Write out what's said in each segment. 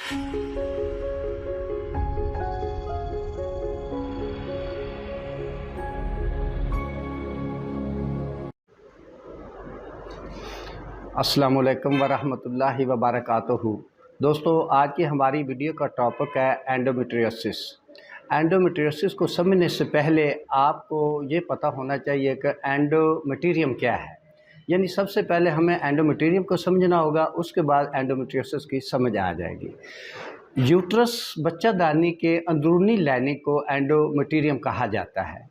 अस्सलामुअलैकुम वरहमतुल्लाहि वबरकातुहू। दोस्तों, आज की हमारी वीडियो का टॉपिक है एंडोमेट्रियोसिस। एंडोमेट्रियोसिस को समझने से पहले आपको ये पता होना चाहिए कि एंडोमेट्रियम क्या है। यानी सबसे पहले हमें एंडोमेट्रियम को समझना होगा, उसके बाद एंडोमेट्रियोसिस की समझ आ जाएगी। यूट्रस बच्चादानी के अंदरूनी लाइनिंग को एंडोमेट्रियम कहा जाता है।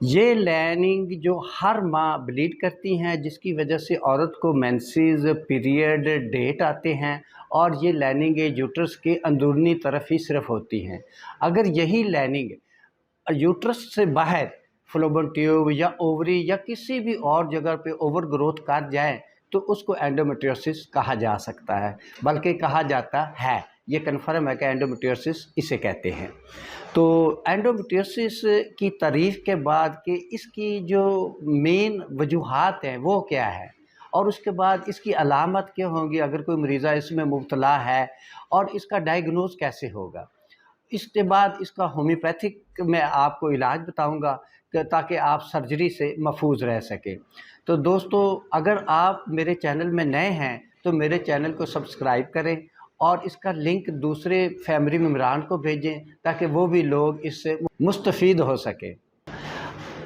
ये लाइनिंग जो हर माह ब्लीड करती हैं, जिसकी वजह से औरत को मेंसेस, पीरियड, डेट आते हैं, और ये लाइनिंग यूट्रस के अंदरूनी तरफ ही सिर्फ होती हैं। अगर यही लाइनिंग यूट्रस से बाहर फलोपियन ट्यूब या ओवरी या किसी भी और जगह पे ओवर ग्रोथ कर जाए तो उसको एंडोमेट्रियोसिस कहा जा सकता है, बल्कि कहा जाता है, ये कन्फर्म है कि एंडोमेट्रियोसिस इसे कहते हैं। तो एंडोमेट्रियोसिस की तारीफ़ के बाद कि इसकी जो मेन वजूहात हैं वो क्या है, और उसके बाद इसकी अलामत क्या होंगी अगर कोई मरीज़ा इसमें मुब्तला है, और इसका डायग्नोज कैसे होगा। इसके बाद इसका होम्योपैथिक मैं आपको इलाज बताऊंगा ताकि आप सर्जरी से महफूज रह सकें। तो दोस्तों, अगर आप मेरे चैनल में नए हैं तो मेरे चैनल को सब्सक्राइब करें और इसका लिंक दूसरे फैमिली मेम्बरान को भेजें ताकि वो भी लोग इससे मुस्तफ़ीद हो सकें।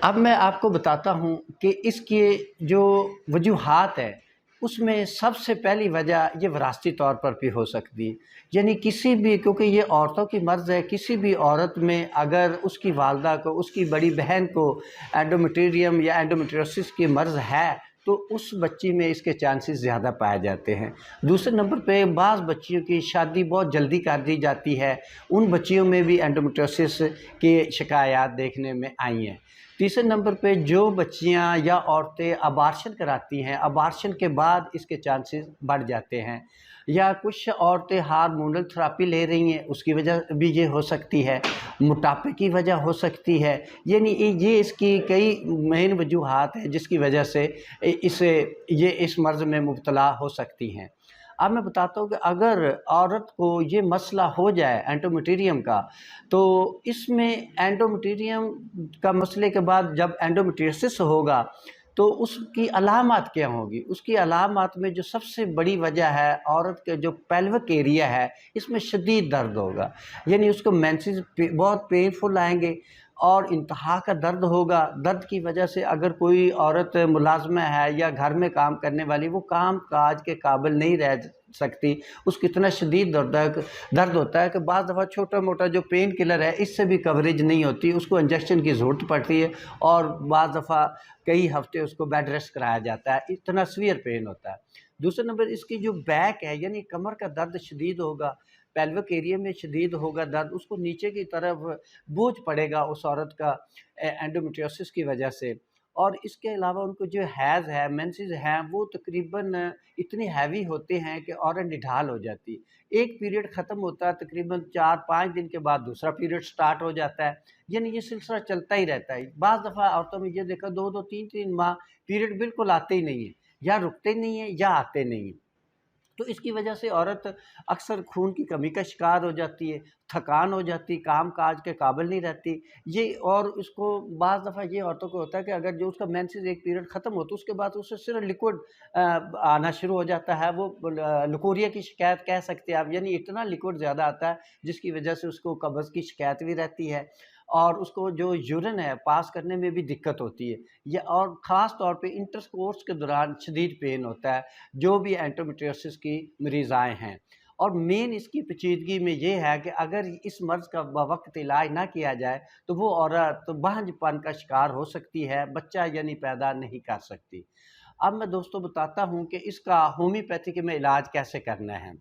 अब मैं आपको बताता हूँ कि इसके जो वजूहात है उसमें सबसे पहली वजह ये विरासती तौर पर भी हो सकती है। यानी किसी भी, क्योंकि ये औरतों की मर्ज़ है, किसी भी औरत में अगर उसकी वालदा को, उसकी बड़ी बहन को एंडोमेट्रियम या एंडोमेट्रियोसिस की मर्ज़ है तो उस बच्ची में इसके चांसेस ज़्यादा पाए जाते हैं। दूसरे नंबर पे बाज़ बच्चियों की शादी बहुत जल्दी कर दी जाती है, उन बच्चियों में भी एंडोमेट्रियोसिस की शिकायत देखने में आई हैं। तीसरे नंबर पे जो बच्चियां या औरतें अबार्शन कराती हैं, अबार्शन के बाद इसके चांसेस बढ़ जाते हैं, या कुछ औरतें हार्मोनल थेरेपी ले रही हैं उसकी वजह भी ये हो सकती है, मोटापे की वजह हो सकती है। यानी ये इसकी कई मेन वजूहात हैं जिसकी वजह से इस मर्ज़ में मुब्तला हो सकती हैं। अब मैं बताता हूँ कि अगर औरत को ये मसला हो जाए एंडोमेट्रियम का, तो इसमें एंडोमेट्रियम का मसले के बाद जब एंडोमेट्रियोसिस होगा तो उसकी अलामत क्या होगी। उसकी अलामत में जो सबसे बड़ी वजह है, औरत के जो पेल्विक एरिया है इसमें शदीद दर्द होगा। यानी उसको मेंसेस बहुत पेनफुल आएंगे और इंतहा का दर्द होगा। दर्द की वजह से अगर कोई औरत मुलाजमा है या घर में काम करने वाली, वो काम काज के काबिल नहीं रह सकती, उसको इतना शदीद दर्द होता है कि बाज़ दफ़ा छोटा मोटा जो पेन किलर है इससे भी कवरेज नहीं होती, उसको इंजेक्शन की ज़रूरत पड़ती है और बाज़ दफ़ा कई हफ्ते उसको बेड रेस्ट कराया जाता है, इतना सीवियर पेन होता है। दूसरे नंबर इसकी जो बैक है, यानी कमर का दर्द शदीद होगा, पेल्विक एरिया में शदीद होगा दर्द, उसको नीचे की तरफ बोझ पड़ेगा उस औरत का एंडोमेट्रियोसिस की वजह से। और इसके अलावा उनको जो हैज़ है, मेंसेस हैं, वो तकरीबन इतने हैवी होते हैं कि औरत निढाल हो जाती है। एक पीरियड ख़त्म होता है, तकरीबन 4-5 दिन के बाद दूसरा पीरियड स्टार्ट हो जाता है। यानी ये सिलसिला चलता ही रहता है। बाज़ दफ़ा औरतों में ये देखा 2-2 3-3 माह पीरियड बिल्कुल आते ही नहीं है, या रुकते नहीं हैं या आते नहीं हैं। तो इसकी वजह से औरत अक्सर खून की कमी का शिकार हो जाती है, थकान हो जाती, काम काज के काबिल नहीं रहती ये। और उसको बाज़ दफ़ा ये औरतों को होता है कि अगर जो उसका मेंसेस एक पीरियड ख़त्म हो तो उसके बाद उससे सिर्फ लिक्विड आना शुरू हो जाता है, वो लुकोरिया की शिकायत कह सकते हैं आप। यानी इतना लिक्विड ज़्यादा आता है जिसकी वजह से उसको कब्ज़ की शिकायत भी रहती है, और उसको जो यूरिन है पास करने में भी दिक्कत होती है, या और ख़ास तौर पे इंटरकोर्स के दौरान शदीद पेन होता है, जो भी एंडोमेट्रियोसिस की मरीज़ आए हैं। और मेन इसकी पेचीदगी में ये है कि अगर इस मर्ज़ का बवक्त इलाज ना किया जाए तो वो औरत तो बांझपन का शिकार हो सकती है, बच्चा यानी पैदा नहीं कर सकती। अब मैं दोस्तों बताता हूँ कि इसका होम्योपैथिक में इलाज कैसे करना है।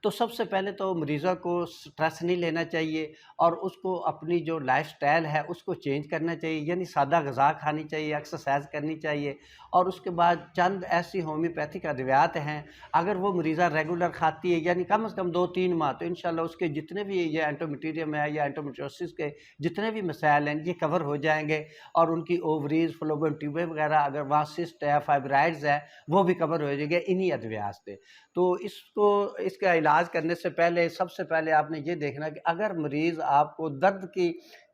तो सबसे पहले तो मरीज़ा को स्ट्रेस नहीं लेना चाहिए और उसको अपनी जो लाइफ़स्टाइल है उसको चेंज करना चाहिए, यानी सादा ग़िज़ा खानी चाहिए, एक्सरसाइज करनी चाहिए। और उसके बाद चंद ऐसी होम्योपैथिक अद्वियात हैं, अगर वो मरीज़ा रेगुलर खाती है यानी कम से कम 2-3 माह, तो इंशाल्लाह उसके जितने भी ये एंडोमेट्रियम है या एंडोमेट्रियोसिस के जितने भी मसाइल हैं ये कवर हो जाएंगे। और उनकी ओवरीज़, फलोपियन ट्यूबें वगैरह अगर वहाँ सिस्ट है, फाइब्राइड्स है, वो भी कवर हो जाएंगे इन्हीं अद्वियात से। तो इसका इलाज इलाज करने से पहले सबसे पहले आपने ये देखना कि अगर मरीज़ आपको दर्द की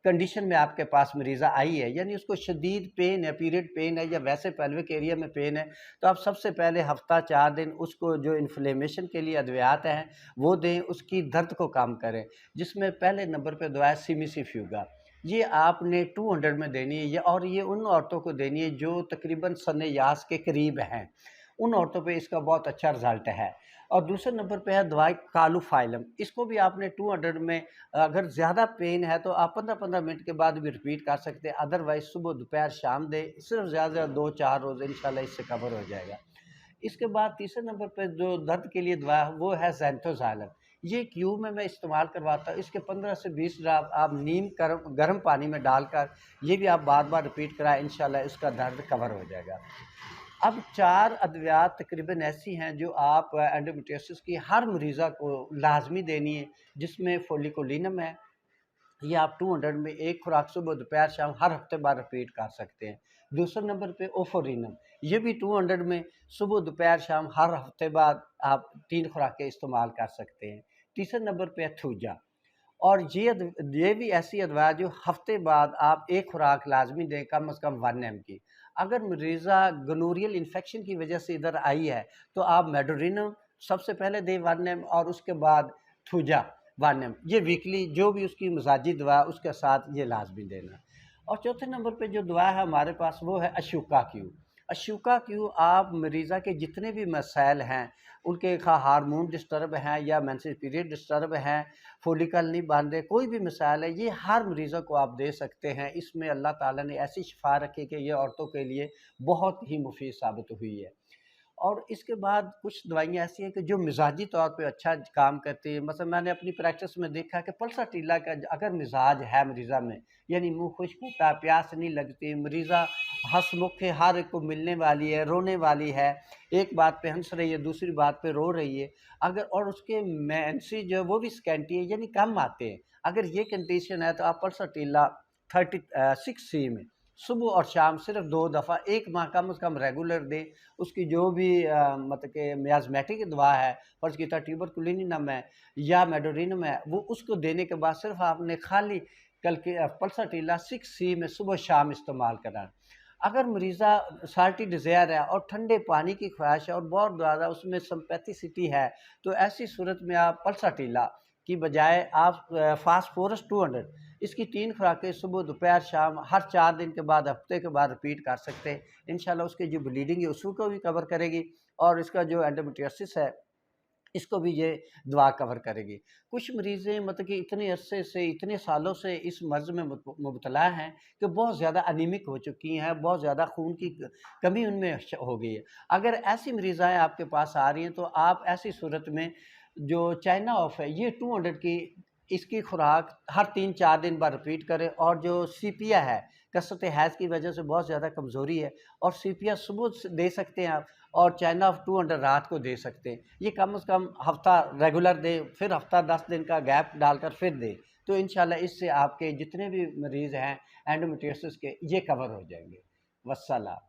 कंडीशन में आपके पास मरीज़ा आई है, यानी उसको शदीद पेन है, पीरियड पेन है या वैसे पेल्विक एरिया में पेन है, तो आप सबसे पहले हफ्ता 4 दिन उसको जो इन्फ्लेमेशन के लिए अद्वियात हैं वो दें, उसकी दर्द को कम करें। जिसमें पहले नंबर पे दवा है सिमिसिफ्यूगा। ये आपने 200 में देनी है और ये उन औरतों को देनी है जो तकरीबन सन्ने-यास के करीब हैं। उन औरतों पे इसका बहुत अच्छा रिज़ल्ट है। और दूसरे नंबर पे है दवाई कालोफाइलम। इसको भी आपने 200 में, अगर ज़्यादा पेन है तो आप 15-15 मिनट के बाद भी रिपीट कर सकते हैं, अदरवाइज़ सुबह, दोपहर, शाम दें। सिर्फ ज़्यादा से ज़्यादा 2-4 रोज़ इंशाल्लाह इससे कवर हो जाएगा। इसके बाद तीसरे नंबर पे जो दर्द के लिए दवा है वो है ज़ैंथोज़ाइलन। ये क्यूब में मैं इस्तेमाल करवाता हूँ। इसके 15 से 20 ड्राप आप नीम गर्म पानी में डालकर ये भी आप बार-बार रिपीट कराएँ, इंशाल्लाह इसका दर्द कवर हो जाएगा। अब 4 अद्वियात तकरीबन ऐसी हैं जो आप एंडोमेट्रियोसिस की हर मरीज़ा को लाज़मी देनी है, जिसमें फ़ोलिकोलिनम है। ये आप 200 में एक खुराक सुबह, दोपहर, शाम हर हफ्ते बार रिपीट कर सकते हैं। दूसरे नंबर पे ओफोरिनम, ये भी 200 में सुबह, दोपहर, शाम हर हफ्ते बाद आप 3 खुराकें इस्तेमाल कर सकते हैं। तीसरे नंबर पे है थूजा, और ये भी ऐसी अदवा जो हफ्ते बाद आप एक खुराक लाजमी दें, कम से कम 1 एम की। अगर मरीज़ा गोनोरियल इन्फेक्शन की वजह से इधर आई है तो आप मेडोरिनम सबसे पहले दें 1 एम और उसके बाद थूजा 1 एम। ये वीकली जो भी उसकी मजाजी दवा उसके साथ ये लाजमी देना। और चौथे नंबर पे जो दवा है हमारे पास वो है अशोका क्यू। अशोका क्यू आप मरीज़ा के जितने भी मसाइल हैं, उनके हार्मोन डिस्टर्ब हैं या मेंसेस पीरियड डिस्टर्ब हैं, फोलिकल नहीं बन रहे, कोई भी मसाइल है, ये हर मरीज़ों को आप दे सकते हैं। इसमें अल्लाह ताला ने ऐसी शिफा रखी कि ये औरतों के लिए बहुत ही मुफीद साबित हुई है। और इसके बाद कुछ दवाइयाँ ऐसी हैं कि जो मिज़ाजी तौर पे अच्छा काम करती है। मतलब मैंने अपनी प्रैक्टिस में देखा कि पल्साटीला का अगर मिज़ाज है मरीज़ा में, यानी मुँह खुश्क होता है, प्यास नहीं लगती, मरीज़ा हँसमुख है, हर एक को मिलने वाली है, रोने वाली है, एक बात पे हँस रही है, दूसरी बात पे रो रही है, अगर और उसके मेंसेस जो है वो भी स्कैंटी है, यानी कम आते हैं। अगर ये कंडीशन है तो आप पल्साटीला 36C में सुबह और शाम सिर्फ 2 दफ़ा 1 माह कम से कम रेगुलर दें। उसकी जो भी मतलब कि मियाज़मेटिक दवा है, फ़र्ज़ कीजिए ट्यूबरकुलिनम है या मेडोरिनम है, वो उसको देने के बाद सिर्फ आपने खाली कल के पल्साटीला 6C में सुबह शाम इस्तेमाल करना है। अगर मरीज़ा साल्टी डिज़ायर है और ठंडे पानी की ख्वाहिश है और बहुत ज़्यादा उसमें सिम्पैथिसिटी है, तो ऐसी सूरत में आप पल्साटीला की बजाय आप फास्फोरस 200 इसकी 3 खुराकें सुबह, दोपहर, शाम हर 4 दिन के बाद, हफ्ते के बाद रिपीट कर सकते हैं। इंशाल्लाह उसकी जो ब्लीडिंग है उसको भी कवर करेगी और इसका जो एंडोमेट्रियोसिस है इसको भी ये दवा कवर करेगी। कुछ मरीज़ें मतलब कि इतने अरसे से, इतने सालों से इस मर्ज़ में मुब्तला हैं कि बहुत ज़्यादा अनीमिक हो चुकी हैं, बहुत ज़्यादा खून की कमी उनमें हो गई है। अगर ऐसी मरीज़ाएँ आपके पास आ रही हैं तो आप ऐसी सूरत में जो चाइना ऑफ है ये 200 की इसकी खुराक हर 3-4 दिन बाद रिपीट करें। और जो सीपिया है, कसरत हैज़ की वजह से बहुत ज़्यादा कमज़ोरी है और सीपिया सुबह दे सकते हैं आप और चाइना ऑफ 200 रात को दे सकते हैं। ये कम से कम हफ़्ता रेगुलर दें, फिर हफ़्ता 10 दिन का गैप डालकर फिर दें, तो इंशाल्लाह इससे आपके जितने भी मरीज़ हैं एंडोमेट्रियोसिस के ये कवर हो जाएंगे। वस्सलाम।